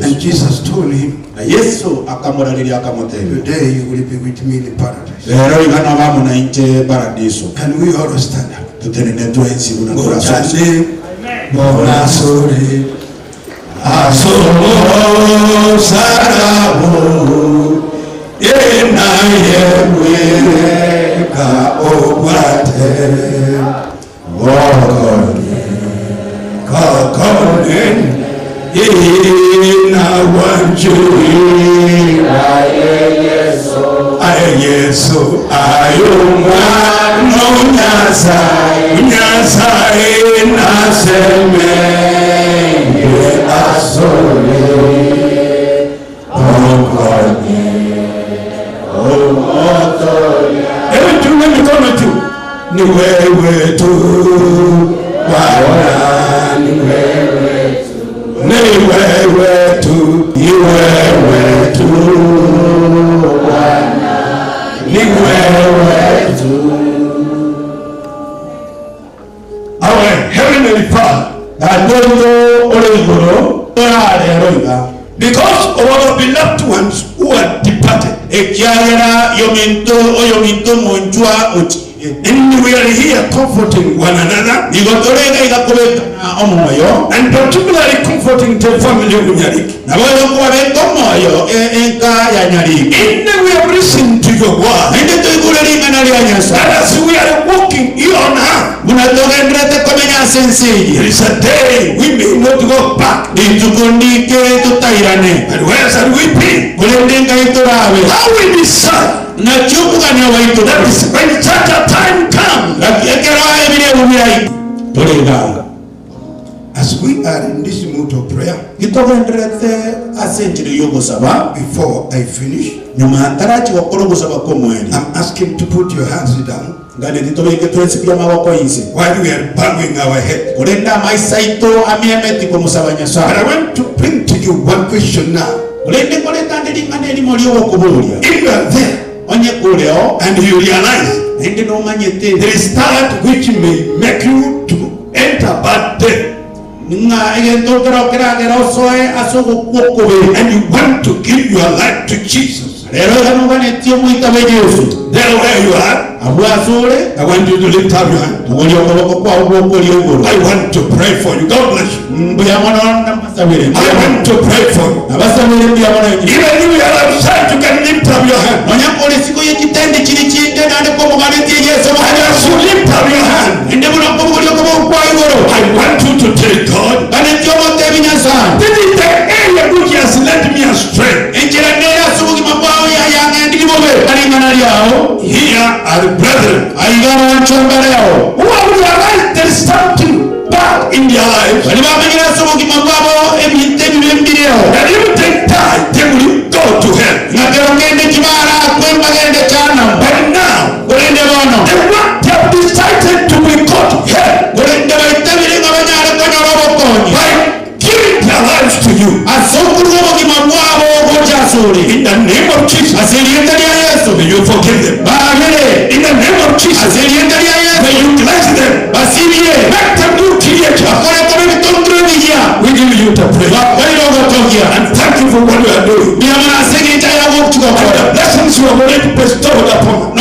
And Jesus told him, today you will be with me in paradise. Can we all stand up? Our Heavenly Father, because of our beloved ones who are departed, and we are here comforting one another, and particularly comforting the family of Nyariki. And we have listened to your word, and as we are walking here on earth, there is a day we may not go back. And where shall we be? How we decide? That is when such a time comes. As we are in this mood of prayer, before I finish, I'm asking to put your hands down while we are bowing our head. But I want to bring to you one question now. If you are there and you realize there is that which may make you to enter bad death, and you want to give your life to Jesus, there where you are, I want you to lift up your hand. I want to pray for you. God bless you. I want to pray for you. Even if you are outside, you can lift up your hand. And as you lift up your hand, I want you to tell God, this is the area which has led me astray. Here are the brethren who have realized there is something bad in their lives, that if they die, they will go to hell. But now, they have decided to be caught hell by giving their lives to you. In the name of Jesus, may you forgive them. In the name of Jesus, may you cleanse them. Make them new creatures. We give you the praise. And thank you for what you are doing. And the blessings you have already bestowed upon us.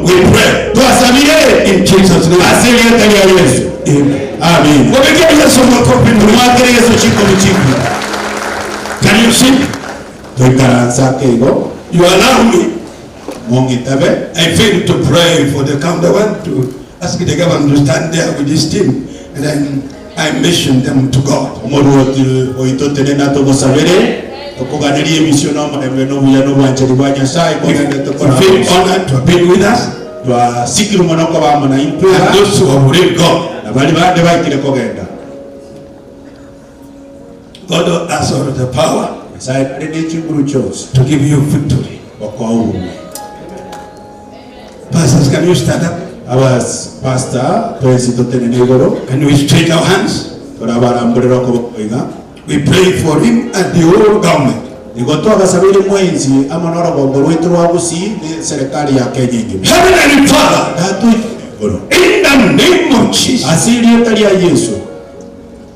We pray in Jesus' name. Amen. Can you see? You allow me. I failed to pray for the camp. I want to ask the government to stand there with this team, and then I mission them to God. I feel honored to have been with us. And those who have read God. God has all the power to give you victory. Pastors, can you stand up? Can we stretch our hands? We pray for him and the whole government. Heavenly Father, in the name of Jesus. Asili ya Yesu.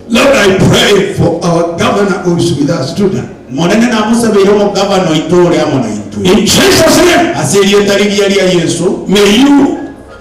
Lord, I pray For our governor who is with us today. Monene na musa beyomo governor itore amona itu. in Jesus' name. Asili ya Yesu. May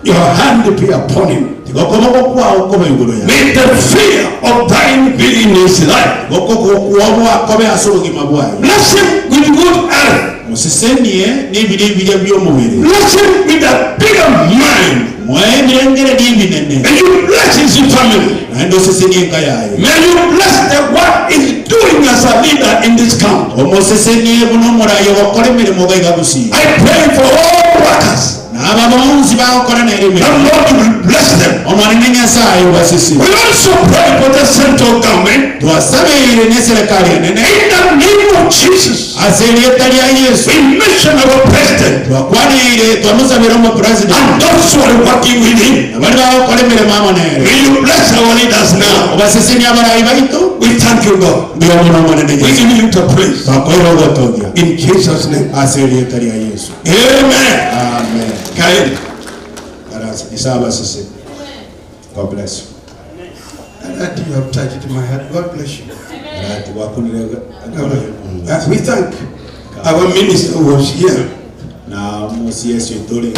your hand be upon him. Tigo komoko kwa ukome yugulo ya. May the fear of thine be in his life. Goko kuwa kome asoro kimabwayo. Bless him with good health. Musisenie ni bidibija biyo muwiri. Bless him with a bigger mind. Mwengere dibi nene. May you bless his family. Na ndo sisenie kayaye. May you bless the what is doing as a leader in this camp. Omo sisenie bunomora yokore mere mogaiga gusi. I pray for all workers. Na baba munsi ba okore na erime. The Lord will bless them. Omo nenya saa yuwa sisi. We also pray for the central government. Tuwasabe ile ne serikali nene. In the name of Jesus. Asili ya Yesu. We mention our president. Kwani ile twamusabira mu president. And those who are working with him. Bali ba okore mere mama na ere. May you bless our leaders now. Obasiseni abarayi baito. We thank you, God. Ndiyo munomo nene We Yesu. give you the praise. Bakoiro gotogia. In Jesus' name. Asili ya Yesu. Amen. Amen. Kaeni. Karasi isaba sisi. God bless you. And you have touched my heart. God bless you. Karati wakunile. We thank our minister who was here. Na musi Yesu itoli.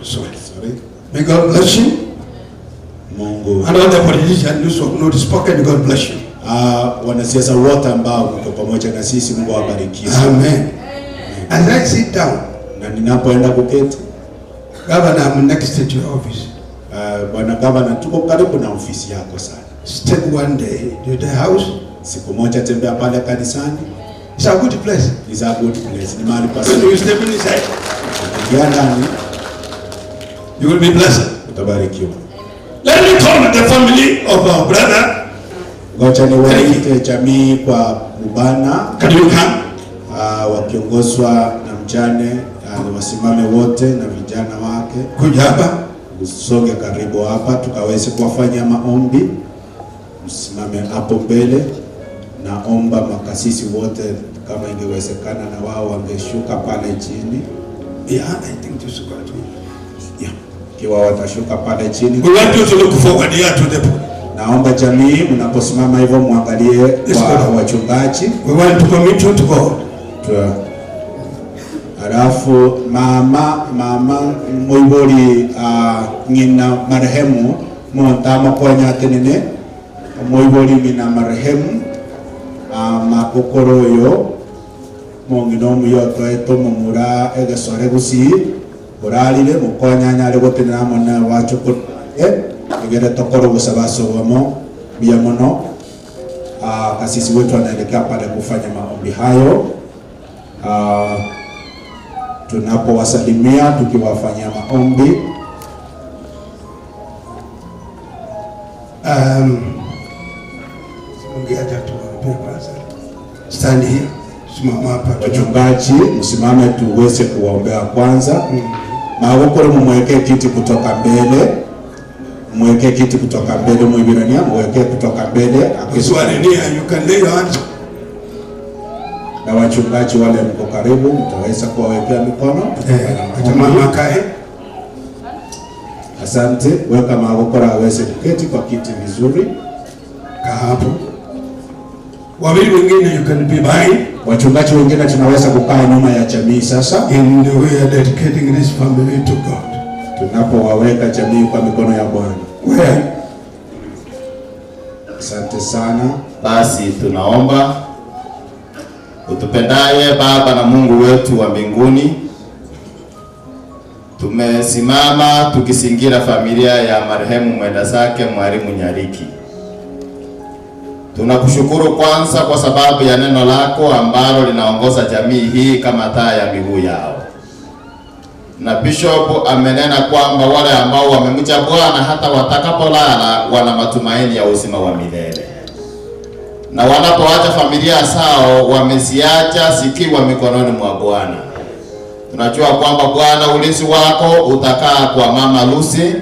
Sorry. Sorry. May God bless you. Mungu. And all the politicians who have not spoken, God bless you. Wanasiasa wote ambao mko pamoja na sisi, Mungu awabariki. Amen. As I sit down, Na ninapoenda kuketi, Governor, I'm next to your office. Bwana Gavana, tuko karibu na ofisi yako sana. Step one day to the house. Siku moja tembea pale kanisani. It's a good place. It's a good place. Ni mahali When pazuri. you step inside, Ukiingia ndani you will be blessed. utabarikiwa. Let me call the family of our brother. Ngoja niwaite jamii kwa Bubana, Can you come? wakiongozwa na mjane, wasimame wote na vijana wake. Kuja hapa. Usonge karibu hapa tukaweze kuwafanya maombi. Msimame hapo mbele. Naomba makasisi wote kama ingewezekana na wao wangeshuka pale chini. Yeah, I think this is going to be. Yeah. Kiwa watashuka pale chini. We want you to look forward here to the. Naomba jamii mnaposimama hivyo muangalie kwa wachungaji. We want to commit you to God. Alafu mama Moibori ngina marehemu montama kwa nyatenene Moibori ngina marehemu makokoro yo monginomu yoto eto mumura egesore gusi uralile mukonya nyale gotenera mona wacho ko egere tokoro gusabaso wamo bia mono kasisi wetu anaelekea pale kufanya maombi hayo. Tunapowasalimia tukiwafanyia maombi. Stand here. Simama hapa. Wachungaji msimame tuweze kuwaombea kwanza. Magokoro mumweke kiti kutoka mbele. Mweke kiti kutoka mbele mwibirania, mweke kutoka mbele. You can lay your hands. Na wachungaji wale mko karibu mtaweza kuwawekea mikono. Mama kae. Asante. Weka magokoro aweze kuketi kwa kiti vizuri. Kaa hapo. Wawili wengine you can be behind. Wachungaji wengine tunaweza kukaa nyuma ya jamii sasa. In the way of dedicating this family to God. Tunapowaweka jamii kwa mikono ya Bwana. Where? Asante sana. Basi tunaomba utupendaye Baba na Mungu wetu wa mbinguni, tumesimama tukisingira familia ya marehemu mwenda zake Mwalimu Nyariki. Tunakushukuru kwanza kwa sababu ya neno lako ambalo linaongoza jamii hii kama taa ya miguu yao. Na Bishop amenena kwamba wale ambao wamemcha Bwana hata watakapolala wana matumaini ya uzima wa milele. Na wanapoacha familia zao wameziacha zikiwa mikononi mwa Bwana. Tunajua kwamba Bwana ulinzi wako utakaa kwa Mama Lucy,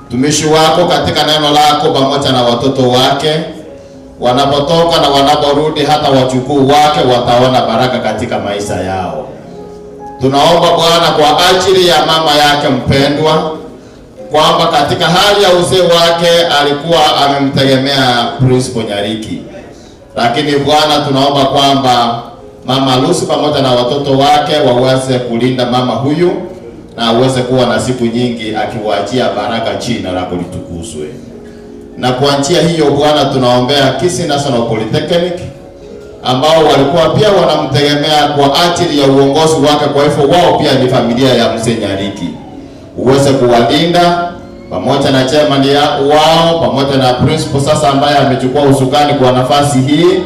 mtumishi wako katika neno lako pamoja na watoto wake. Wanapotoka na wanaporudi hata wajukuu wake wataona baraka katika maisha yao. Tunaomba Bwana kwa ajili ya mama yake mpendwa, kwamba katika hali ya uzee wake alikuwa amemtegemea Principal Nyariki, lakini Bwana tunaomba kwamba Mama Lucy pamoja na watoto wake waweze kulinda mama huyu na aweze kuwa na siku nyingi akiwaachia baraka, jina lako litukuzwe. Na kwa njia hiyo Bwana tunaombea Kisii National Polytechnic ambao walikuwa pia wanamtegemea kwa ajili ya uongozi wake, kwa hivyo wao pia ni familia ya mzee Nyariki. Uweze kuwalinda pamoja na chairman wao pamoja na principal sasa ambaye amechukua usukani kwa nafasi hii.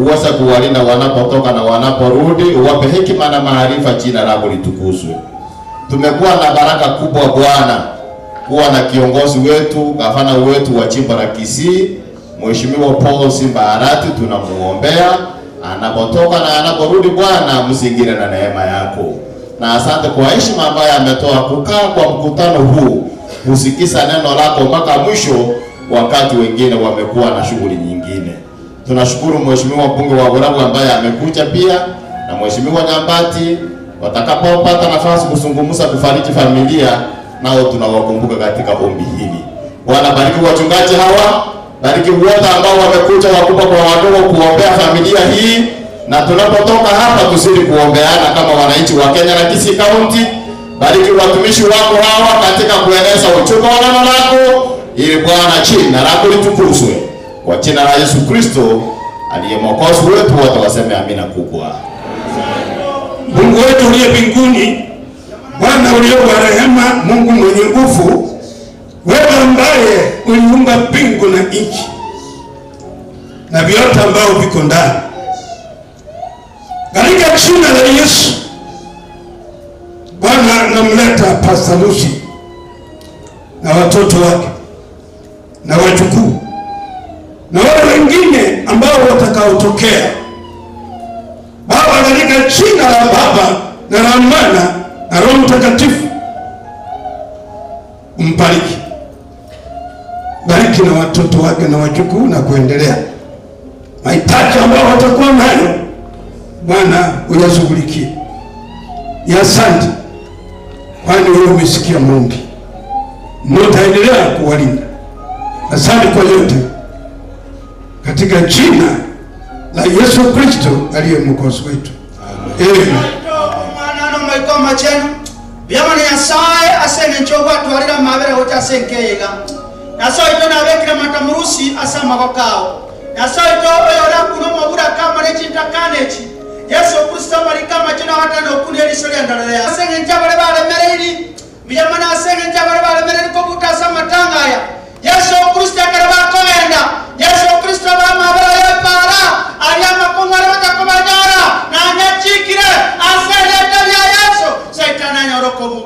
Uweze kuwalinda wanapotoka na wanaporudi, uwape hekima na maarifa, jina lako litukuzwe. Tumekuwa na baraka kubwa Bwana kuwa na kiongozi wetu, gavana wetu wa jimbo la Kisii, Mheshimiwa Paul Simba Arati. Tunamuombea anapotoka na anaporudi, Bwana mzingire na neema yako. Na asante kwa heshima ambayo ametoa kukaa kwa mkutano huu kusikiza neno lako mpaka mwisho, wakati wengine wamekuwa na shughuli nyingine. Tunashukuru Mheshimiwa mbunge wa Burabu ambaye amekuja pia na Mheshimiwa Nyambati, watakapopata nafasi kuzungumza kufariki familia, nao tunawakumbuka katika ombi hili. Bwana bariki wachungaji hawa, bariki wote ambao wamekuja, wakubwa kwa wadogo, kuombea familia hii, na tunapotoka hapa tusiri kuombeana kama wananchi wa Kenya na Kisii County. Bariki watumishi wako hawa katika kueneza ujumbe wa neno lako, ili Bwana jina lako litukuzwe. Kwa jina la Yesu Kristo aliye mwokozi wetu, wote waseme amina kubwa. Mungu wetu uliye mbinguni, Bwana uliye wa rehema, Mungu mwenye nguvu, wewe ambaye uliumba mbingu na nchi na vyote ambao viko ndani, katika jina la Yesu Bwana namleta Pastor Lucy na watoto wake na wajukuu na wale wengine ambao watakaotokea, Baba, katika jina la Baba na la Mwana na Roho Mtakatifu. Mbariki, bariki na watoto wake na wajukuu na kuendelea mahitaji ambao watakuwa nayo, Bwana uyashughulikie. Asante, kwani wewe umesikia maombi, utaendelea kuwalinda. Asante kwa yote, katika jina la Yesu Kristo aliye mwokozi wetu. Amen. Mwana no maiko machenu byamana yasaye asenge nchoba twarira mabere hocha senkeyega naso ito na bekira matamurusi asama kokao naso ito oyora kuno mabura kama ne chintakanechi Yesu Kristo marika machena hatano kuneli sori andalaya asenge njabale bale mereri byamana asenge njabale bale mereri ko butasa matangaya Yesu Kristo karaba koenda Yesu Kristo ba mabere ya para ayama kongara takobanyara na nyachikire asenge tabia Yesu saitana nyorokobu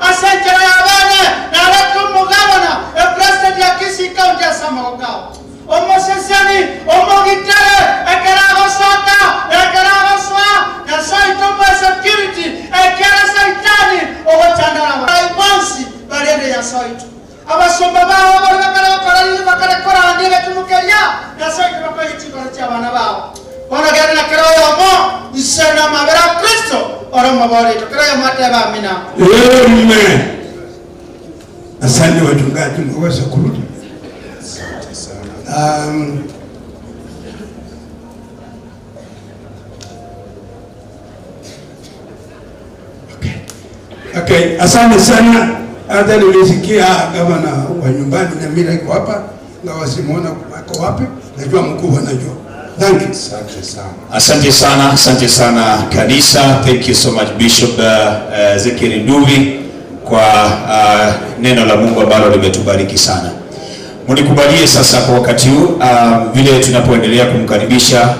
asenge ya bane na rakumu gavana e president ya Kisii County asama kokao omosesani omogitare ekarago sota ekarago swa na saito pa security ekara saitani ogotandara ibansi barende ya saito abasomba bawo bakara kora andile tumukeria na saito bakayiti kwa bana bawo kona gari na kero yomo isena mabera Kristo ora mabore to kero mate ba mina. Amen. Asante wachungaji, mwaweza kurudi. Okay, asante sana. Hata nilisikia gavana wa nyumbani na mimi niko hapa na wasimuona wako wapi, najua mkuu anajua. Thank you. Asante sana kanisa. Thank you so much Bishop Zekeri Nduvi kwa neno la Mungu ambalo limetubariki sana. Munikubalie sasa kwa wakati huu vile tunapoendelea kumkaribisha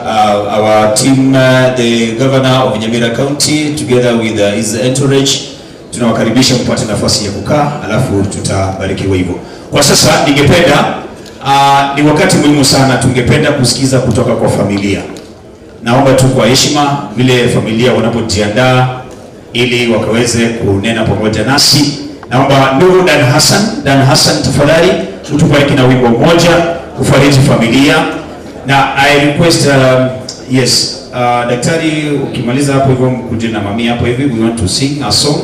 our team, the governor of Nyamira County together with his entourage. Tunawakaribisha mpate nafasi ya kukaa, alafu tutabarikiwa hivyo. Kwa sasa ningependa ni wakati muhimu sana, tungependa kusikiza kutoka kwa familia. Naomba tu kwa heshima vile familia wanapojiandaa ili wakaweze kunena pamoja nasi. Naomba ndugu Dan Hassan tafadhali utubariki na wimbo mmoja kufariji familia. Na I request daktari ukimaliza hapo hivyo mkuje na mami hapo hivi, we want to sing a song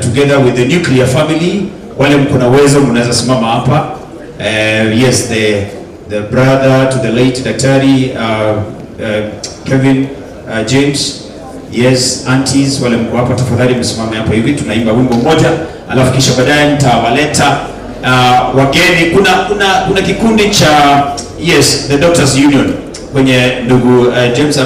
together with the nuclear family wale mko na uwezo mnaweza simama hapa. Yes, the brother to the late Daktari Kevin James. Yes, aunties wale mko hapa, tafadhali msimame hapa hivi, tunaimba wimbo mmoja, alafu kisha baadaye nitawaleta wageni. Kuna kikundi cha yes, the Doctors Union kwenye ndugu James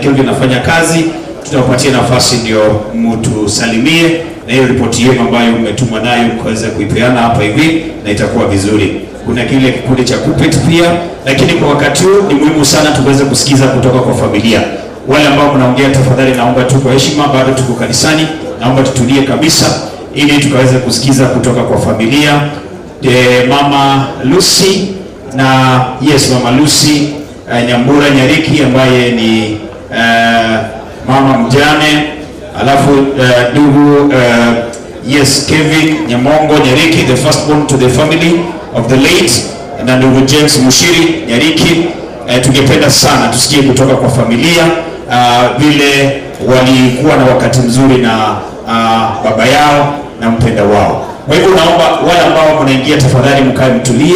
Kelvin anafanya kazi. Tutawapatia nafasi ndio mtusalimie na hiyo ripoti yenu ambayo mmetumwa nayo mkaweza kuipeana hapa hivi, na itakuwa vizuri. Kuna kile kikundi cha Puppet pia, lakini kwa wakati huu ni muhimu sana tuweze kusikiza kutoka kwa familia. Wale ambao mnaongea, tafadhali naomba tu kwa heshima, bado tuko kanisani, naomba tutulie kabisa ili tukaweze kusikiza kutoka kwa familia. Mama Lucy na yes, Mama Lucy Nyambura Nyariki ambaye ni mama mjane, alafu ndugu yes, Kevin Nyamongo Nyariki, the firstborn to the family of the late, na ndugu James Mushiri Nyariki. Tungependa sana tusikie kutoka kwa familia vile walikuwa na wakati mzuri na baba yao na mpenda wao. Kwa hivyo naomba wale ambao mnaingia, tafadhali mkae mtulie.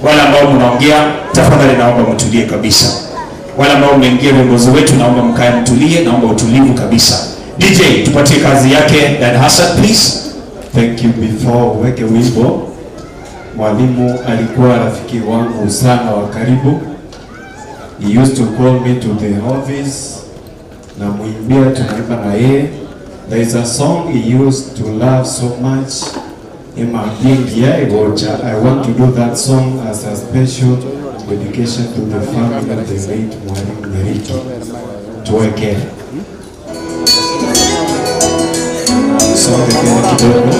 Wale ambao mnaongea, tafadhali naomba mtulie kabisa. Wale ambao mnaingia viongozi wetu, naomba mkae mtulie, naomba utulivu kabisa. DJ, tupatie kazi yake Dan Hassan please. Thank you. Before weke wimbo, mwalimu alikuwa rafiki wangu sana wa karibu. He used to call me to the office na muimbia, tunaimba na yeye. There is a song he used to love so much. I want to do that song as a special dedication to the family of the late Mwalimu Nyariki. Tuweke song kidogo.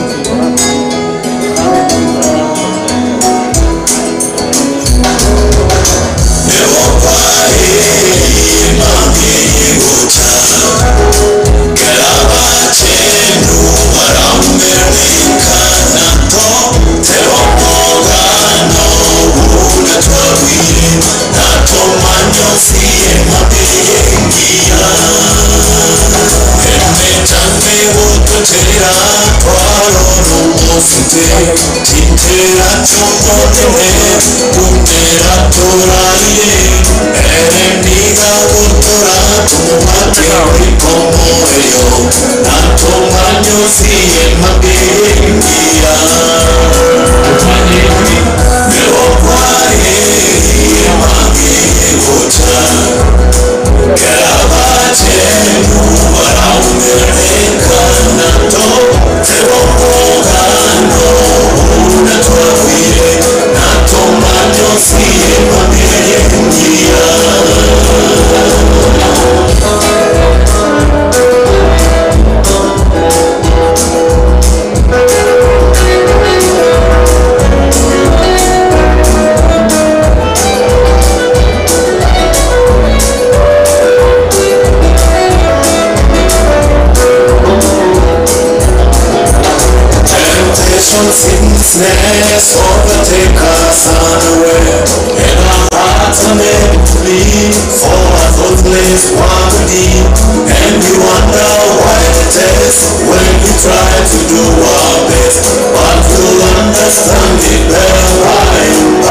Sickness overtake us unaware, and our hearts are made to bleed for our thoughtless quantity, and we wonder why it is when we try to do our best, but we'll understand it better by and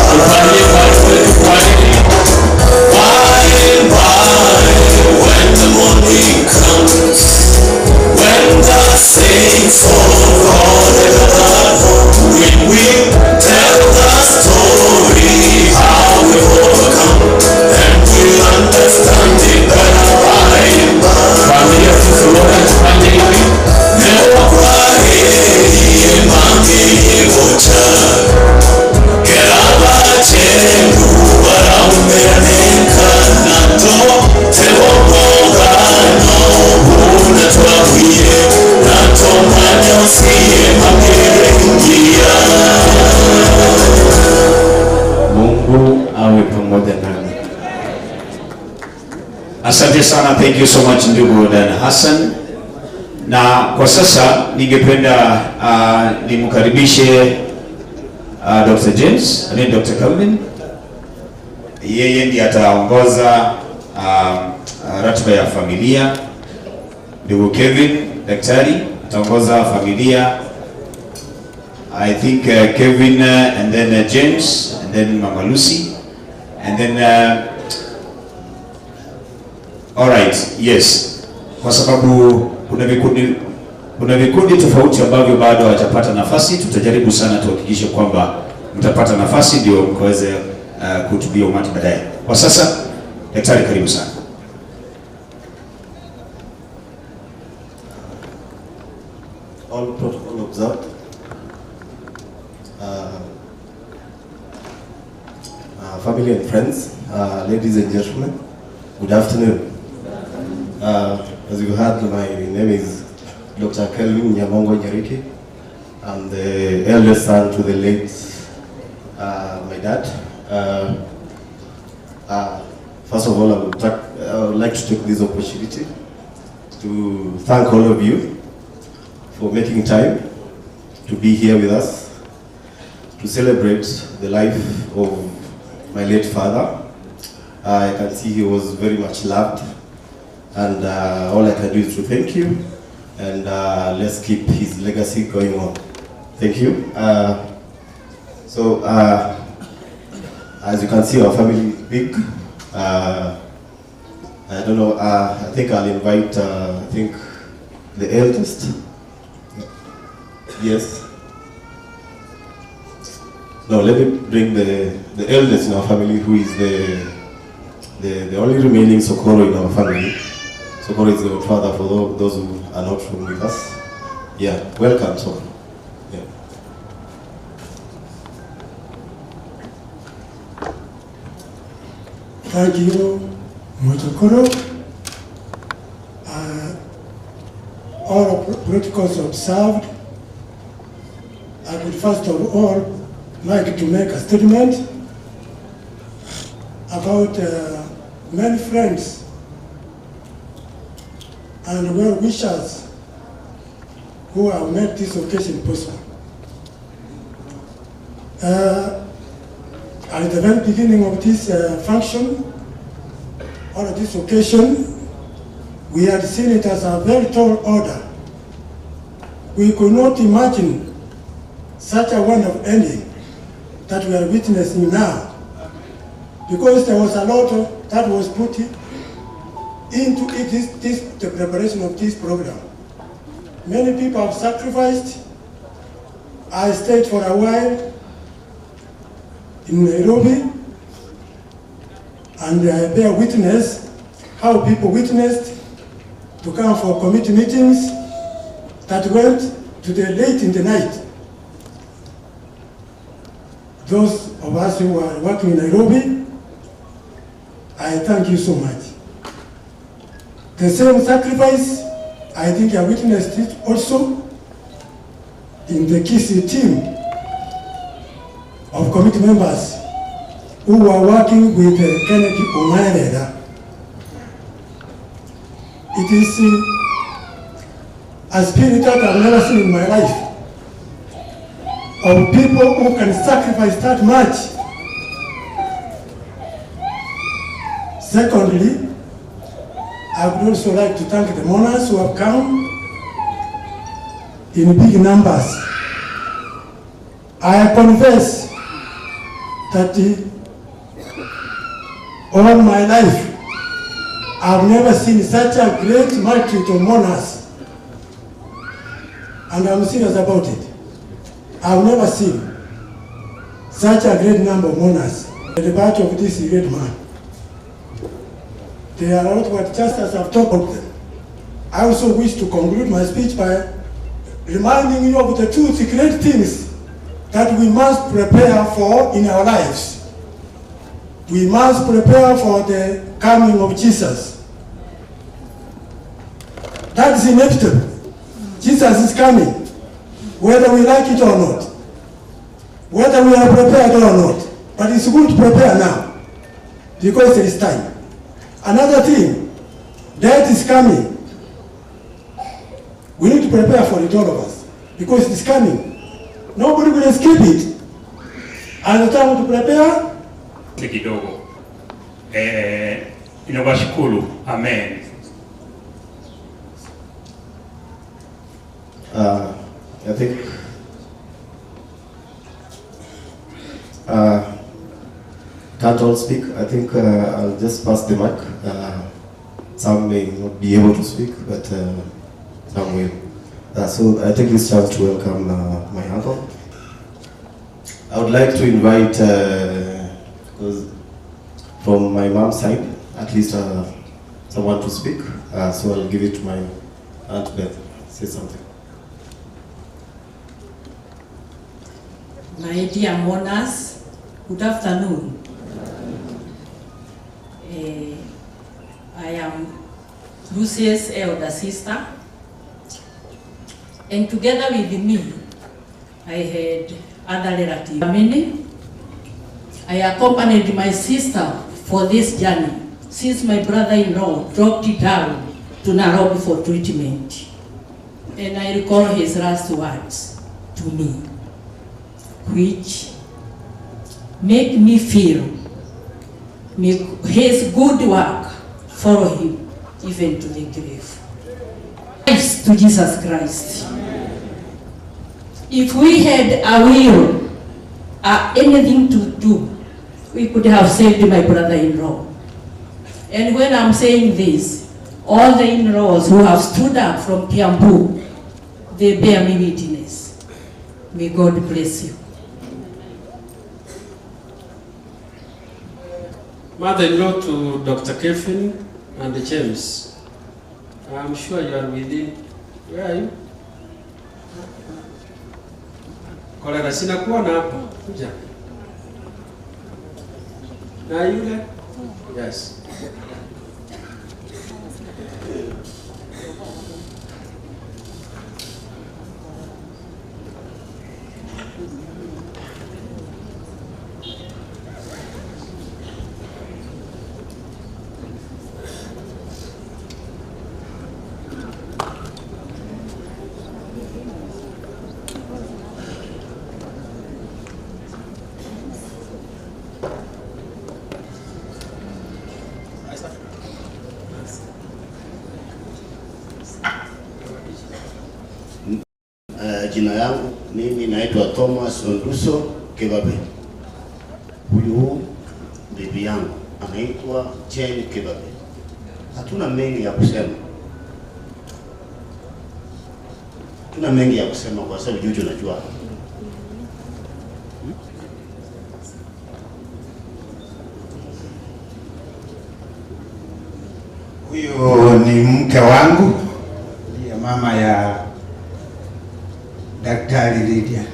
by, when the morning comes, when the saints of God when we tell the story how we overcome, then we'll understand it better by and by. Never cry, Mami Gocha, Keraba Chenu, Baraumeaneka, Nato, Tewomoga, no, Unatwawie, Nato Manyosie, Makirengia. Mungu awe pamoja nami. Asante sana, thank you so much ndugu Dan Hassan. Na kwa sasa ningependa nimkaribishe Dr. James, ni Dr. Kelvin. Yeye ndiye ataongoza ratiba ya familia. Ndugu Kevin, daktari, ataongoza familia. I think Kevin and then James and then Mama Lucy and then all right, yes. Kwa sababu kuna vikundi tofauti ambavyo bado hawajapata nafasi, tutajaribu sana tuhakikishe kwamba mtapata nafasi ndio mkaweze kuhutubia umati baadaye. Kwa sasa daktari, karibu sana. All protocol observed. Family and friends, ladies and gentlemen, good afternoon. As you heard, my name is Dr. Kelvin Nyariki. I'm the eldest son to the late my dad. First of all, I would like to take this opportunity to thank all of you for making time to be here with us to celebrate the life of my late father. I can see he was very much loved, and all I can do is to thank you, and let's keep his legacy going on. Thank you. As you can see, our family is big. I don't know, I think I'll invite, the eldest. Yes. No, let me bring the eldest in our family, who is the only remaining Sokoro in our family. Sokoro is the father for those who are not from with us. Yeah, welcome, Sokoro. Yeah. Thank you, Motokoro. All protocols observed. I would first of all like to make a statement about many friends and well-wishers who have made this occasion possible. At the very beginning of this function, or this occasion, we had seen it as a very tall order. We could not imagine such a wonderful ending that we are witnessing now, because there was a lot that was put into the preparation of this program. Many people have sacrificed. I stayed for a while in Nairobi, and I bear witness how people witnessed to come for committee meetings that went to the late in the night. Those of us who are working in Nairobi, I thank you so much. The same sacrifice, I think I witnessed it also in the Kisii team of committee members who were working with Kennedy Omaereda. It is a spirit that I've never seen in my life, of people who can sacrifice that much. Secondly, I would also like to thank the mourners who have come in big numbers. I confess that all my life, I've never seen such a great multitude of mourners. And I'm serious about it. I've never seen such a great number of mourners at the birth of this great man. There are a lot what just as I've talked about them. I also wish to conclude my speech by reminding you of the two great things that we must prepare for in our lives. We must prepare for the coming of Jesus. That is inevitable. Jesus is coming, whether we like it or not, whether we are prepared or not. But it's good to prepare now, because there is time. Another thing, death is coming. We need to prepare for it, all of us, because it is coming. Nobody will escape it. And the time to prepare. Kidogo. Ninawashukuru. Amen. I think can't all speak. I think I'll just pass the mic. Some may not be able to speak, but some will. So I take this chance to welcome my uncle. I would like to invite, because from my mom's side, at least someone to speak. So I'll give it to my Aunt Beth. Say something. My dear mourners, good afternoon. I am Lucy's elder sister, and together with me, I had other relatives. I accompanied my sister for this journey since my brother-in-law dropped it down to Nairobi for treatment. And I recall his last words to me, which make me feel his good work follow him even to the grave. Thanks to Jesus Christ. If we had a will anything to do, we could have saved my brother-in-law. And when I'm saying this, all the in-laws who have stood up from Kiambu, they bear me witness. May God bless you. Mother-in-law to Dr. Kevin and James. I'm sure you are within. Where are you? Kolera sina kuona hapa. Kuja. Na yule? Yes. Jina yangu mimi naitwa Thomas Onduso Kebabe. Huyu bibi yangu anaitwa Jane Kebabe. Hatuna mengi ya kusema. Tuna mengi ya kusema kwa sababu juju najua. Huyu ni mke wangu, ndiye mama ya Daktari Lydia,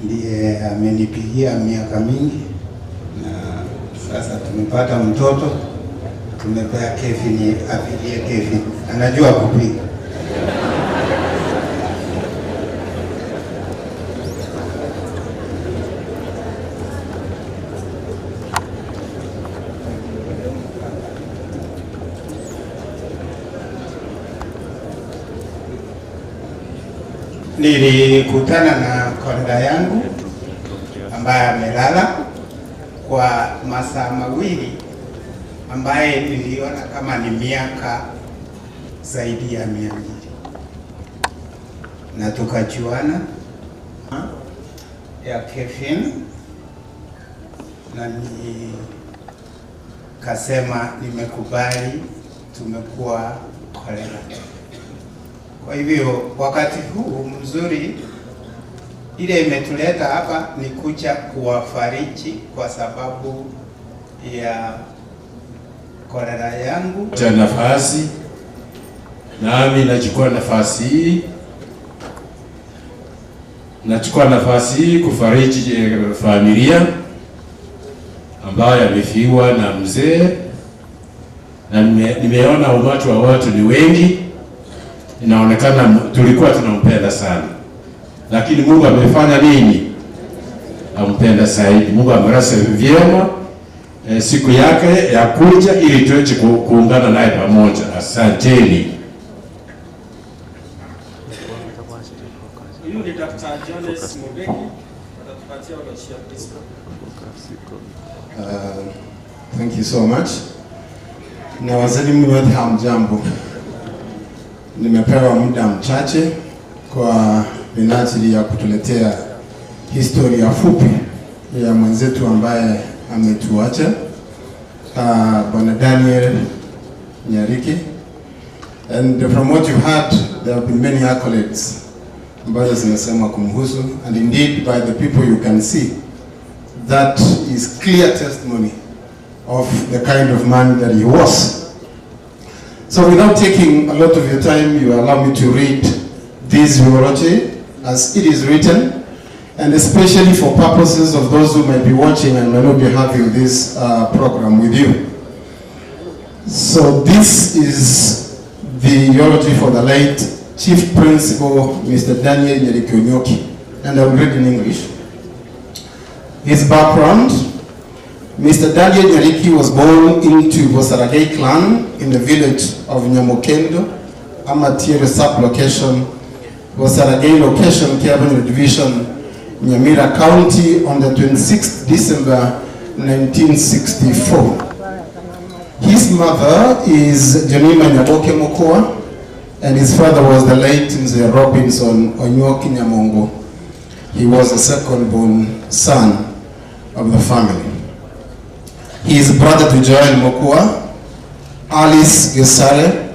ndiye amenipigia miaka mingi, na sasa tumepata mtoto. Tumepea Kevin apigie Kevin, anajua kupiga. Nilikutana na konda yangu ambaye amelala kwa masaa mawili, ambaye niliona kama ni miaka zaidi ya 200, na tukajuana ya Kevin, na nikasema nimekubali, tumekuwa kolera. Kwa hivyo wakati huu mzuri, ile imetuleta hapa ni kuja kuwafariji kwa sababu ya kolera yangu. Kwa nafasi nami nachukua nafasi hii, kufariji familia ambayo yamefiwa na mzee, na nimeona umati wa watu ni wengi. Inaonekana tulikuwa tunampenda sana, lakini Mungu amefanya nini? Ampenda zaidi. Mungu amerasa vyema siku yake ya kuja ili tuweze kuungana naye pamoja. Asanteni. Huyu ni Dr. Jones Mubeki, atatupatia ulasia Kristo. Thank you so much. Na wazalimu wote hamjambo. Nimepewa muda mchache kwa minajili ya kutuletea historia fupi ya mwenzetu ambaye ametuacha, Bwana Daniel Nyariki. And from what you heard, there have been many accolades ambazo zinasema kumhusu, and indeed by the people you can see, that is clear testimony of the kind of man that he was. So without taking a lot of your time, you allow me to read this eulogy as it is written, and especially for purposes of those who might be watching and may not be having this program with you. So this is the eulogy for the late Chief Principal, Mr. Daniel Nyariki, and I will read in English. His background: Mr. Daniel Nyariki was born into Bosaragei clan in the village of Nyamokendo, Amatiere sub-location, Bosaragei location, Cabinet Division, Nyamira County on the 26th December 1964. His mother is Jenima Nyaboke Mokoa, and his father was the late Mzee Robinson Onyoki Nyamongo. He was the second born son of the family. He is brother to Joel Mokoa, Alice Gesare,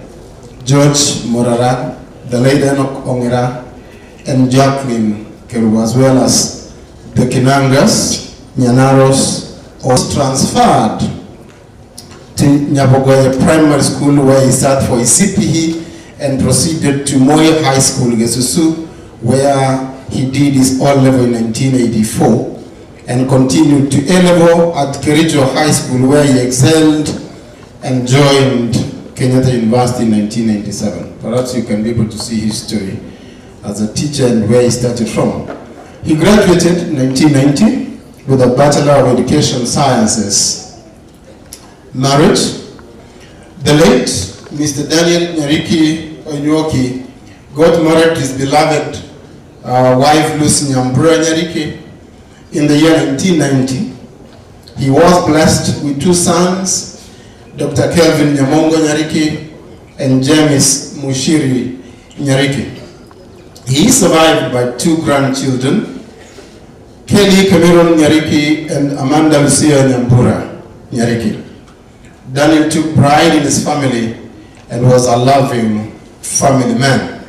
George Morara, the late Enoch Ongera, and Jacqueline Kerubu, as well as the Kinangas, Nyanaros, was transferred to Nyabogoye Primary School, where he sat for his CPE and proceeded to Moye High School, Gesusu, where he did his O-level in 1984, and continued to A-level at Kericho High School, where he excelled and joined Kenyatta University in 1997. Perhaps you can be able to see his story as a teacher and where he started from. He graduated in 1990 with a Bachelor of Education Sciences. Marriage: the late Mr. Daniel Nyariki Onyoki got married to his beloved wife Lucy Nyambura Nyariki in the year 1990. He was blessed with two sons, Dr. Kelvin Nyamongo Nyariki and James Mushiri Nyariki. He is survived by two grandchildren, Kelly Cameron Nyariki and Amanda Lucia Nyambura Nyariki. Daniel took pride in his family and was a loving family man.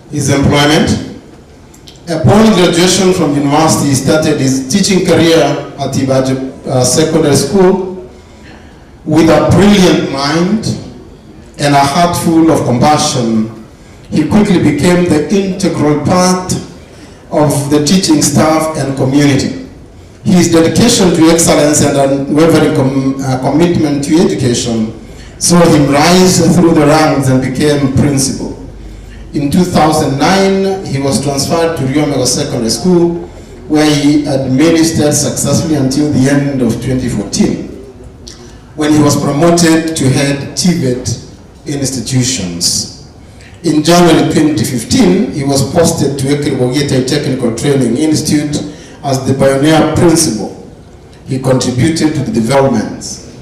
His employment: upon graduation from university, he started his teaching career at Ibaje Secondary School. With a brilliant mind and a heart full of compassion, he quickly became the integral part of the teaching staff and community. His dedication to excellence and unwavering commitment to education saw him rise through the ranks and became principal. In 2009, he was transferred to Riomego Secondary School, where he administered successfully until the end of 2014, when he was promoted to head TVET institutions. In January 2015, he was posted to Ekiribogeta Technical Training Institute as the pioneer principal. He contributed to the developments.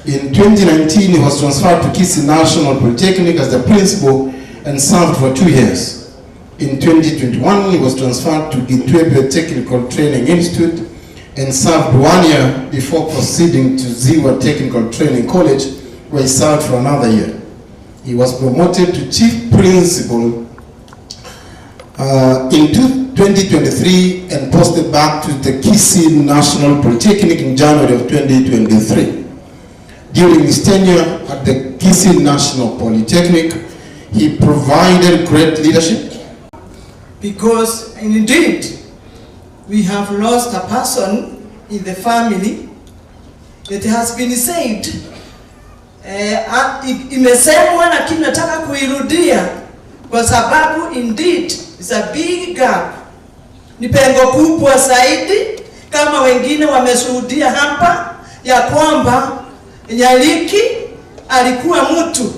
In 2019, he was transferred to Kisii National Polytechnic as the principal and served for 2 years. In 2021, he was transferred to Gitwebe Technical Training Institute and served 1 year before proceeding to Ziwa Technical Training College, where he served for another year. He was promoted to chief principal in 2023 and posted back to the Kisii National Polytechnic in January of 2023. During his tenure at the Kisii National Polytechnic, he provided great leadership. Because indeed, we have lost a person in the family. It has been said, imesemwa lakini nataka kuirudia kwa sababu indeed is a big gap. Ni pengo kubwa zaidi, kama wengine wameshuhudia hapa ya kwamba Nyariki alikuwa mtu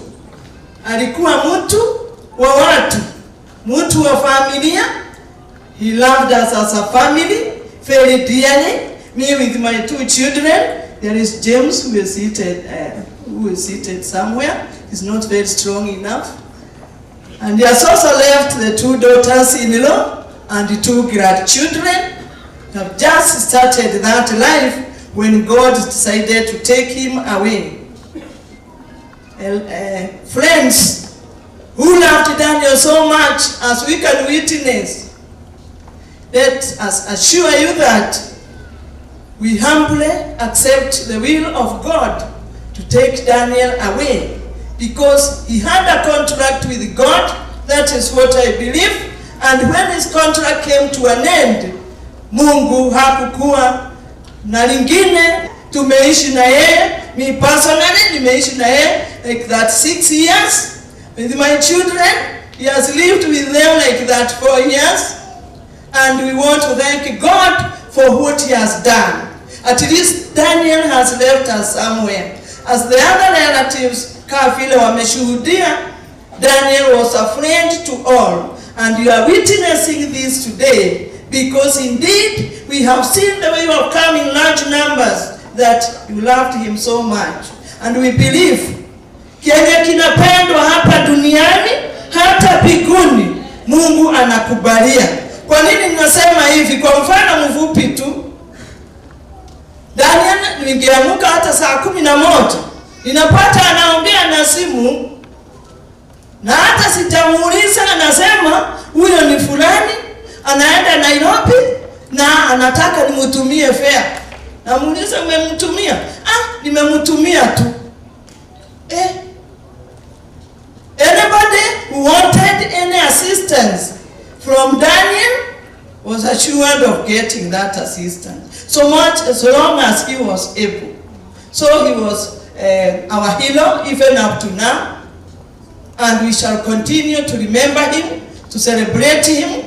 wa watu, mtu wa familia. He loved us as a family very dearly. Me with my 2 children. There is James who is seated somewhere. He's not very strong enough. And he has also left the 2 daughters-in-law and the 2 grandchildren. Have just started that life when God decided to take him away. Friends who loved Daniel so much, as we can witness, let us assure you that we humbly accept the will of God to take Daniel away, because he had a contract with God. That is what I believe. And when his contract came to an end, Mungu hakukuwa na lingine. Tumeishi na yeye, me personally nimeishi na yeye like that 6 years with my children. He has lived with them like that 4 years, and we want to thank God for what he has done. At least Daniel has left us somewhere. As the other relatives vile wameshuhudia, Daniel was a friend to all, and you are witnessing this today, because indeed we have seen the way you have come in large numbers, that you loved him so much. And we believe kenye kinapendwa hapa duniani hata mbinguni Mungu anakubalia. Kwa nini ninasema hivi? Kwa mfano mfupi tu, Daniel ningeamuka hata saa 11 ninapata anaongea na simu, na hata sitamuuliza, anasema huyo ni fulani anaenda Nairobi na anataka nimtumie fare. Namuuliza, umemtumia? Nimemtumia tu. Anybody who wanted any assistance from Daniel was assured of getting that assistance, so long as he was able. So he was our hero even up to now, and we shall continue to remember him, to celebrate him.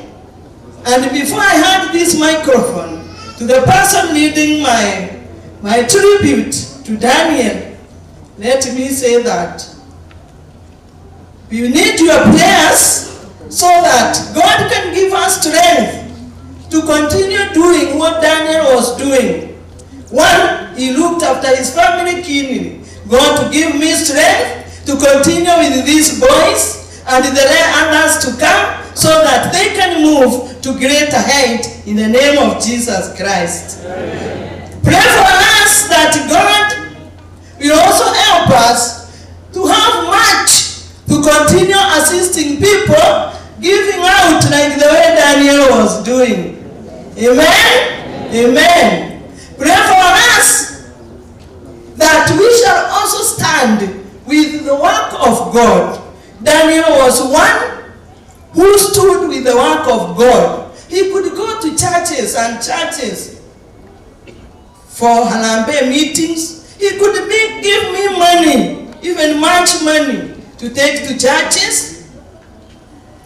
And before I hand this microphone to the person leading my tribute to Daniel, let me say that we need your prayers so that God can give us strength to continue doing what Daniel was doing. One, he looked after his family keenly. God to give me strength to continue with these boys and the others to come, so that they can move to greater height in the name of Jesus Christ. Amen. Pray for us that God will also help us to have much to continue assisting people, giving out like the way Daniel was doing. Amen? Amen. Pray for us that we shall also stand with the work of God. Daniel was one who stood with the work of God. He could go to churches and churches for Harambe meetings. He could give me money, even much money, to take to churches.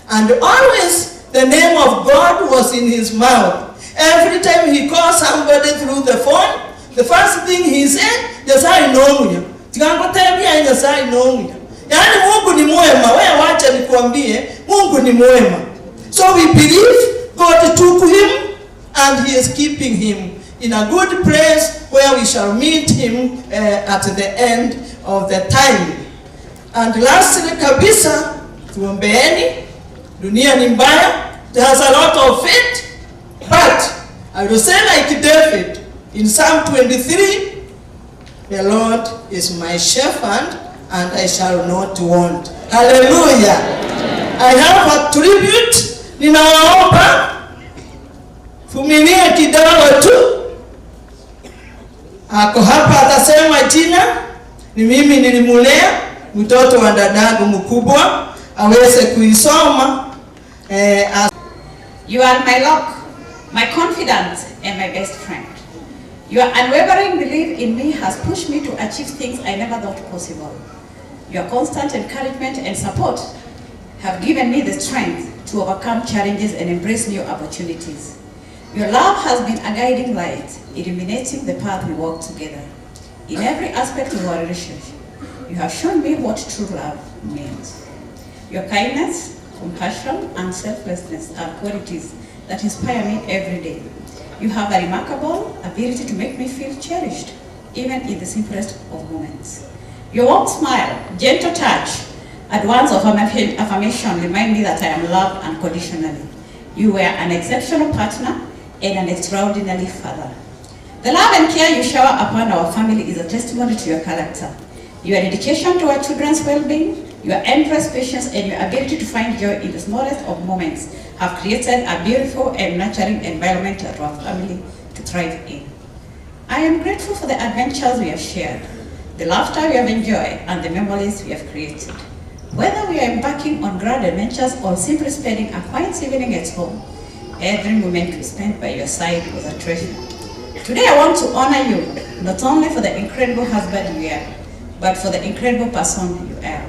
And always the name of God was in his mouth. Every time he called somebody through the phone, the first thing he said, Nyasai nomuya. Tikangotebia Nyasai nomuya. Yani Mungu ni mwema. Wewe wacha nikwambie, Mungu ni mwema. So we believe God took him and he is keeping him in a good place where we shall meet him at the end of the time. And lastly kabisa, tuombeeni. Dunia ni mbaya. There's a lot of faith. But I will say like David in Psalm 23, the Lord is my shepherd and I shall not want. Hallelujah. I have a tribute. Ninawaomba vumilia kidogo tu. Ako hapa atasema jina. Ni mimi nilimulea mtoto wa dadangu mkubwa aweze kuisoma. You are my rock, my confidant and my best friend. Your unwavering belief in me has pushed me to achieve things I never thought possible. Your constant encouragement and support have given me the strength to overcome challenges and embrace new opportunities. Your love has been a guiding light, illuminating the path we walk together. In every aspect of our relationship, you have shown me what true love means. Your kindness, compassion, and selflessness are qualities that inspire me every day. You have a remarkable ability to make me feel cherished, even in the simplest of moments. Your warm smile, gentle touch, At words of affirmation remind me that I am loved unconditionally. You were an exceptional partner and an extraordinary father. The love and care you shower upon our family is a testimony to your character. Your dedication to our children's well-being, your endless patience, and your ability to find joy in the smallest of moments have created a beautiful and nurturing environment for our family to thrive in. I am grateful for the adventures we have shared, the laughter we have enjoyed, and the memories we have created. Whether we are embarking on grand adventures or simply spending a quiet evening at home, every moment we spent by your side was a treasure. Today I want to honor you, not only for the incredible husband you are, but for the incredible person you are.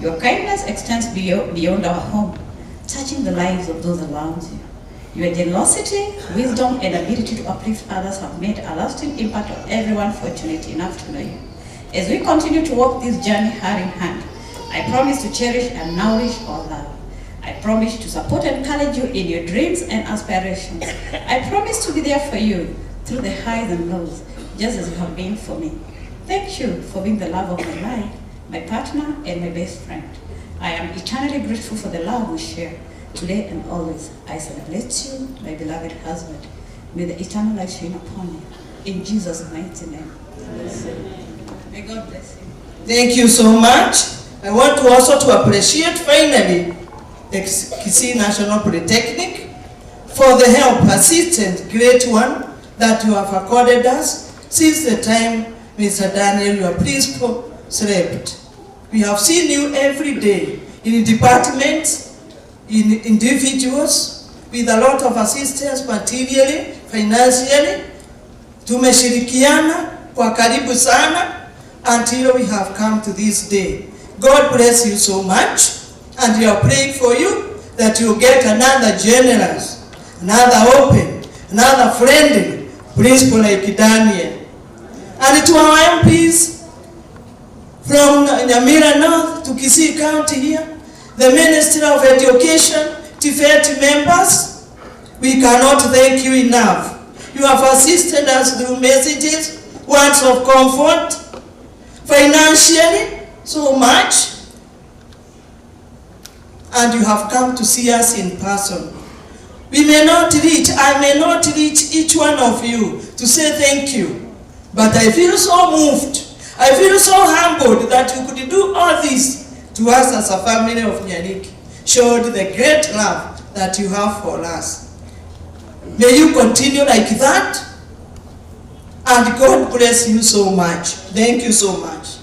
Your kindness extends beyond our home, touching the lives of those around you. Your generosity, wisdom, and ability to uplift others have made a lasting impact on everyone fortunate enough to know you. As we continue to walk this journey hand in hand, I promise to cherish and nourish our love. I promise to support and encourage you in your dreams and aspirations. I promise to be there for you through the highs and lows, just as you have been for me. Thank you for being the love of my life, my partner, and my best friend. I am eternally grateful for the love we share today and always. I celebrate you, my beloved husband. May the eternal light shine upon you. In Jesus' mighty name. May God bless you. Thank you so much. I want to also to appreciate finally the Kisii National Polytechnic for the help, assistance, great one that you have accorded us since the time Mr. Daniel, your principal, slept. We have seen you every day in departments, in individuals, with a lot of assistance materially, financially. Tumeshirikiana kwa karibu sana until we have come to this day. God bless you so much, and we are praying for you that you get another generous, another open, another friendly principal like Daniel. And to our MPs from Nyamira North to Kisii County here, the Ministry of Education, TFET members, we cannot thank you enough. You have assisted us through messages, words of comfort, financially, so much, and you have come to see us in person. We may not reach, I may not reach each one of you to say thank you, but I feel so moved, I feel so humbled that you could do all this to us as a family of Nyariki. Showed the great love that you have for us. May you continue like that, and God bless you so much. Thank you so much.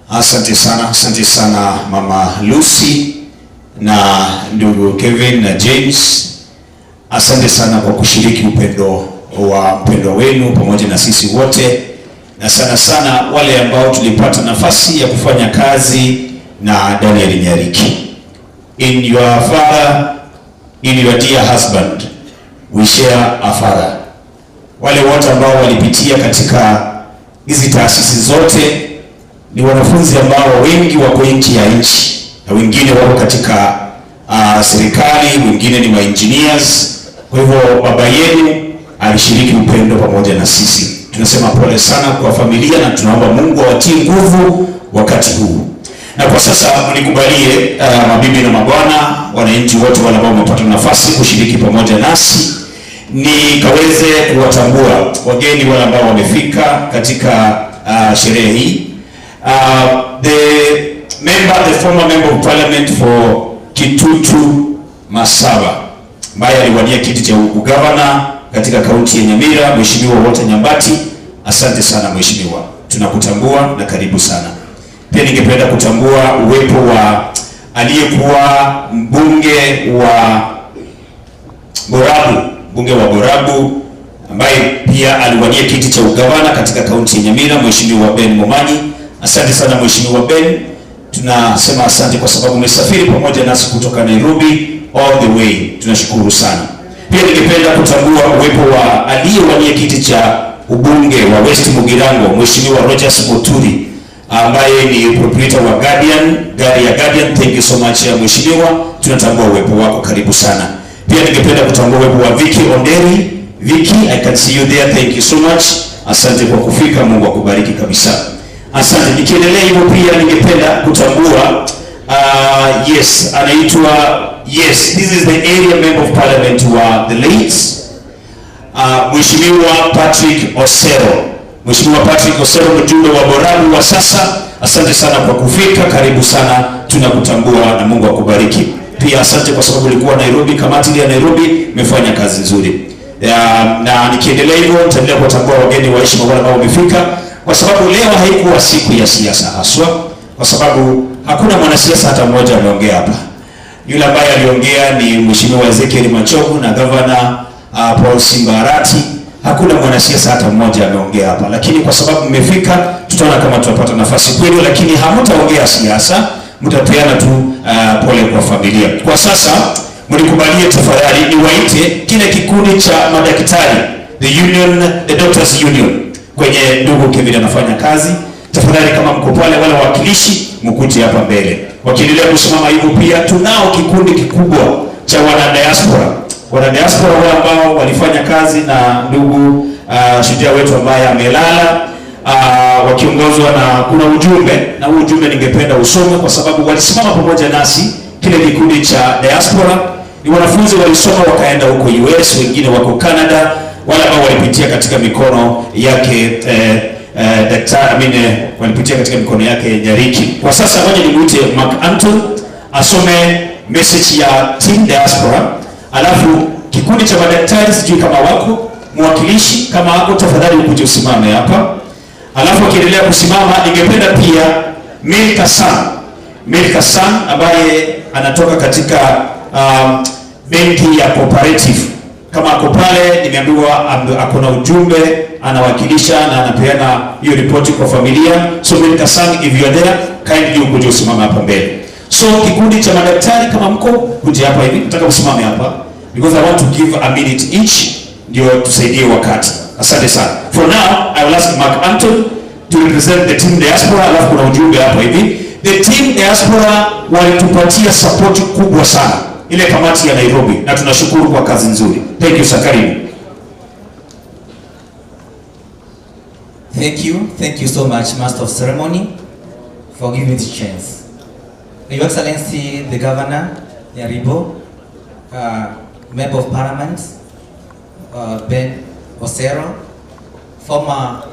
Asante sana Mama Lucy na ndugu Kevin na James. Asante sana kwa kushiriki upendo wenu pamoja na sisi wote, na sana wale ambao tulipata nafasi ya kufanya kazi na Daniel Nyariki. In your father, in your dear husband, we share a father. Wale wote ambao walipitia katika hizi taasisi zote ni wanafunzi ambao wengi wako nje ya nchi, na wengine wako katika serikali, wengine ni engineers. Kwa hivyo baba yenu alishiriki upendo pamoja na sisi. Tunasema pole sana kwa familia, na tunaomba Mungu awatie nguvu wakati huu. Na kwa sasa mnikubalie mabibi na mabwana, wananchi wote wale ambao wamepata nafasi kushiriki pamoja nasi, nikaweze kuwatambua wageni wale ambao wamefika katika sherehe hii. The former member of parliament for Kitutu Masaba, ambaye aliwania kiti cha ugavana katika kaunti ya Nyamira, Mheshimiwa Walter Nyambati. Asante sana mheshimiwa, tunakutambua na karibu sana. Pia ningependa kutambua uwepo wa aliyekuwa mbunge wa Borabu, ambaye pia aliwania kiti cha ugavana katika kaunti ya Nyamira, Mheshimiwa Ben Momanyi. Asante sana Mheshimiwa Ben, tunasema asante kwa sababu umesafiri pamoja nasi kutoka Nairobi all the way. Tunashukuru sana. Pia ningependa kutambua uwepo wa aliyewania kiti cha ubunge wa West Mugirango, Mheshimiwa Rogers Moturi, ambaye ni proprietor wa gari ya Guardian. Thank you so much mheshimiwa, tunatambua uwepo wako, karibu sana. Pia ningependa kutambua uwepo wa Vicky Onderi. Vicky, I can see you there, thank you so much. Asante kwa kufika, Mungu akubariki kabisa. Asante. Nikiendelea hivyo pia ningependa kutambua yes, anaitwa yes, this is the area member of parliament wa the late Mheshimiwa Patrick Osero. Mheshimiwa Patrick Osero, mjumbe wa Borabu wa sasa. Asante sana kwa kufika, karibu sana, tunakutambua na Mungu akubariki. Pia asante kwa sababu ulikuwa Nairobi, kamati ya Nairobi imefanya kazi nzuri. Na nikiendelea hivyo nitaendelea kuwatambua wageni wa heshima wale ambao wamefika, kwa sababu leo haikuwa siku ya siasa haswa, kwa sababu hakuna mwanasiasa hata mmoja ameongea hapa. Yule ambaye aliongea ni Mheshimiwa Ezekiel Machogu na Governor Paul Simbarati. Hakuna mwanasiasa hata mmoja ameongea hapa, lakini kwa sababu mmefika, tutaona kama tutapata nafasi kwenu, lakini hamtaongea siasa, mtapeana tu pole kwa familia. Kwa sasa mlikubalie tafadhali niwaite kile kikundi cha madaktari, the Doctors Union, kwenye ndugu Kevin anafanya kazi. Tafadhali kama mko pale, wale wawakilishi mkuje hapa mbele. Wakiendelea kusimama hivyo, pia tunao kikundi kikubwa cha wana diaspora wale ambao walifanya kazi na ndugu shujaa wetu ambaye amelala, wakiongozwa na kuna ujumbe, na huu ujumbe ningependa usome kwa sababu walisimama pamoja nasi. Kile kikundi cha diaspora ni wanafunzi walisoma wakaenda huko US, wengine wako Canada, wale ambao walipitia katika mikono yake walipitia katika mikono yake Nyariki. Kwa sasa ngoja nimwite Mark Anton asome message ya team diaspora, alafu kikundi cha madaktari sijui kama wako mwakilishi, kama wako tafadhali ukuje usimame hapa. Alafu akiendelea kusimama, ningependa pia Milka San ambaye anatoka katika benki ya cooperative, kama ako pale, nimeambiwa ako na ujumbe anawakilisha na anapeana hiyo ripoti kwa familia. So Milka San, if you are there, kindly ukuje usimame hapa mbele. So kikundi cha madaktari kama mko, kuje hapa hivi, nataka usimame hapa because I want to give a minute each, ndio tusaidie wakati. Asante sana. For now, I will ask Mark Anton to represent the team diaspora, alafu kuna ujumbe hapa hivi. The team diaspora walitupatia support kubwa sana ile kamati ya Nairobi, na tunashukuru kwa kazi nzuri. Thank you sir, karibu. Thank you so much, Master of Ceremony, for giving me this chance. Your Excellency, the Governor, Nyaribo, Member of Parliament, Ben Osero, former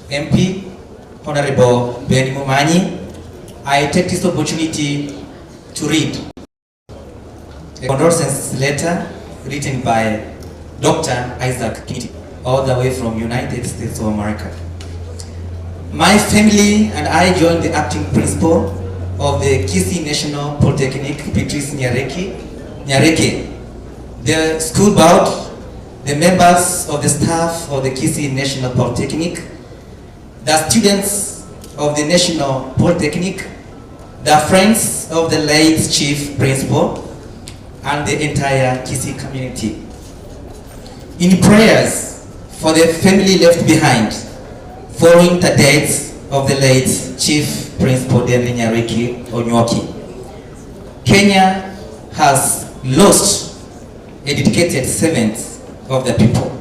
MP, Honorable Ben Mumanyi, I take this opportunity to read a condolence letter written by Dr. Isaac Kisii, all the way from United States of America. My family and I joined the acting principal of the Kisii National Polytechnic, Beatrice Nyariki, the school board, the members of the staff of the Kisii National Polytechnic, the students of the National Polytechnic, the friends of the late chief principal, and the entire Kisii community. In prayers for the family left behind following the death of the late chief principal Daniel Nyariki Onywoki, Kenya has lost a dedicated servant of the people.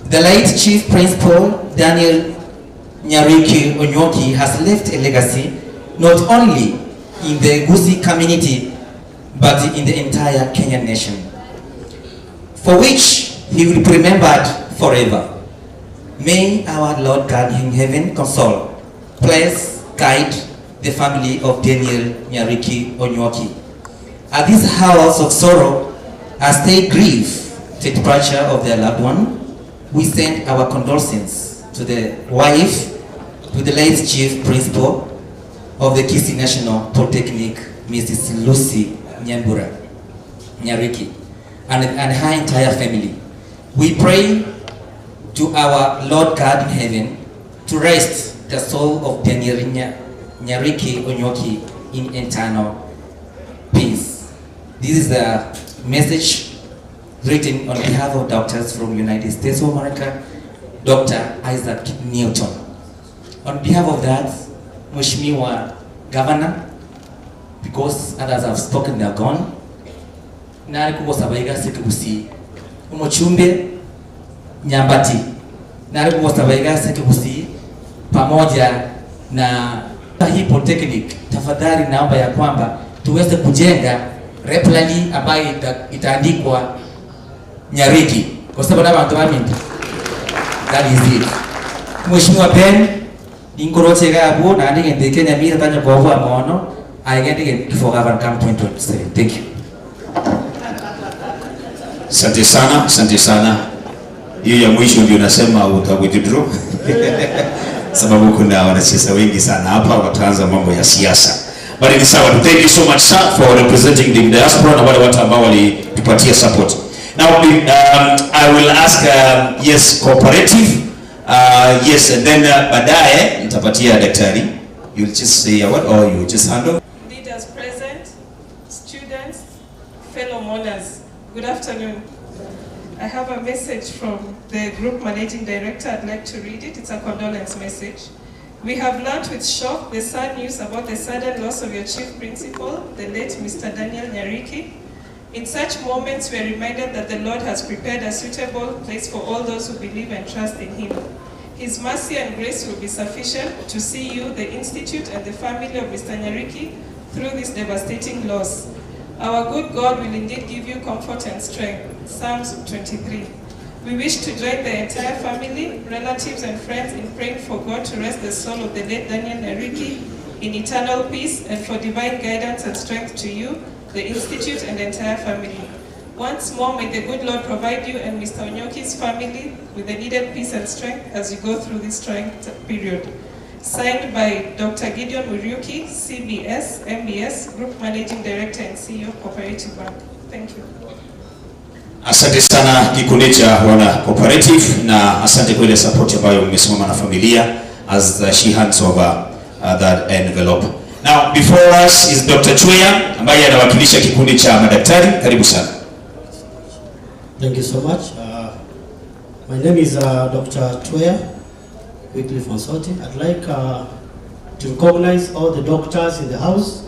The late chief principal Daniel Nyariki Onywoki has left a legacy not only in the Kisii community but in the entire Kenyan nation, for which he will be remembered forever. May our Lord God in heaven console, bless, guide the family of Daniel Nyariki Onywoki. At this hours of sorrow, as they grieve the departure of their loved one, we send our condolences to the wife, to the late chief principal of the Kisii National Polytechnic, Mrs. Lucy Nyariki, and her entire family. We pray to our Lord God in heaven to rest the soul of Daniel Nyariki Onywoki in eternal peace. This is the message written on behalf of doctors from United States of America, Dr. Isaac Newton. On behalf of that, Mheshimiwa Governor, because others have spoken, they are gone. Nari kubwa sabaiga siki Kisii. Umochumbe Nyambati, na Mustapha Kisii pamoja na hii Polytechnic, tafadhali naomba ya kwamba tuweze kujenga replali ambayo itaandikwa Nyariki kwa sababu na watu wami that is it. Mheshimiwa Ben ingoroche gabo na ndike ndike nyamira tanya kwa kwa maono aigende before government come 2027. Thank you. Asante sana, asante sana. Hiyo ya mwisho ndio nasema utawithdraw. Sababu kuna wanasiasa wengi sana hapa wataanza mambo ya siasa. But ni sawa. Thank you so much sir for representing the diaspora na wale watu ambao walitupatia support. Now I will ask yes cooperative yes and then baadaye nitapatia daktari. You'll just say a word or you just handle. Leaders present, students, fellow mourners, good afternoon. I have a message from the group managing director. I'd like to read it. It's a condolence message. We have learnt with shock the sad news about the sudden loss of your chief principal, the late Mr. Daniel Nyariki. In such moments, we are reminded that the Lord has prepared a suitable place for all those who believe and trust in Him. His mercy and grace will be sufficient to see you, the Institute, and the family of Mr. Nyariki through this devastating loss. Our good God will indeed give you comfort and strength. Psalms 23. We wish to join the entire family, relatives, and friends in praying for God to rest the soul of the late Daniel Nyariki in eternal peace and for divine guidance and strength to you, the Institute, and the entire family. Once more, may the good Lord provide you and Mr. Onyoki's family with the needed peace and strength as you go through this trying period. Signed by Dr. Gideon Uriuki, CBS, MBS, Group Managing Director and CEO, Cooperative Bank. Thank you. Asante sana kikundi cha wana cooperative na asante kwa ile support ambayo mmesimama na familia as she hands over that envelope. Now before us is Dr. Chweya ambaye anawakilisha kikundi cha madaktari. Karibu sana. Thank you so much. My name is Dr. Chweya Wycliffe Onsoti. I'd like to recognize all the doctors in the house.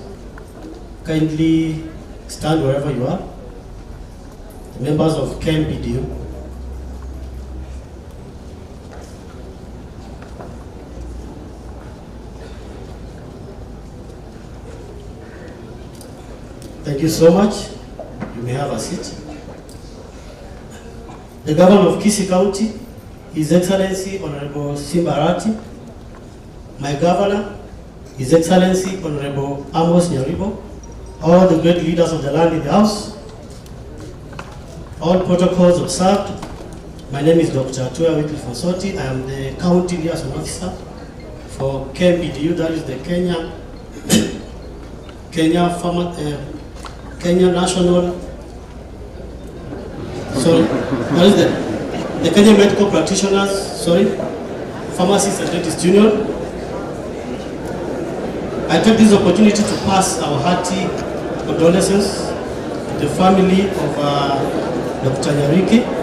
Kindly stand wherever you are. The members of KMPDU. Thank you so much. You may have a seat. The Governor of Kisii County, His Excellency Honorable Simbarati, my Governor, His Excellency Honorable Amos Nyaribo, all the great leaders of the land in the House, all protocols observed. My name is Dr. Chweya Wycliffe Onsoti. I am the County Liaison Officer for KMPDU, that is the Kenya National, sorry, that is the Kenya Medical Practitioners, sorry, Pharmacists and Dentists Union. I take this opportunity to pass our hearty condolences to the family of Dr. Nyariki.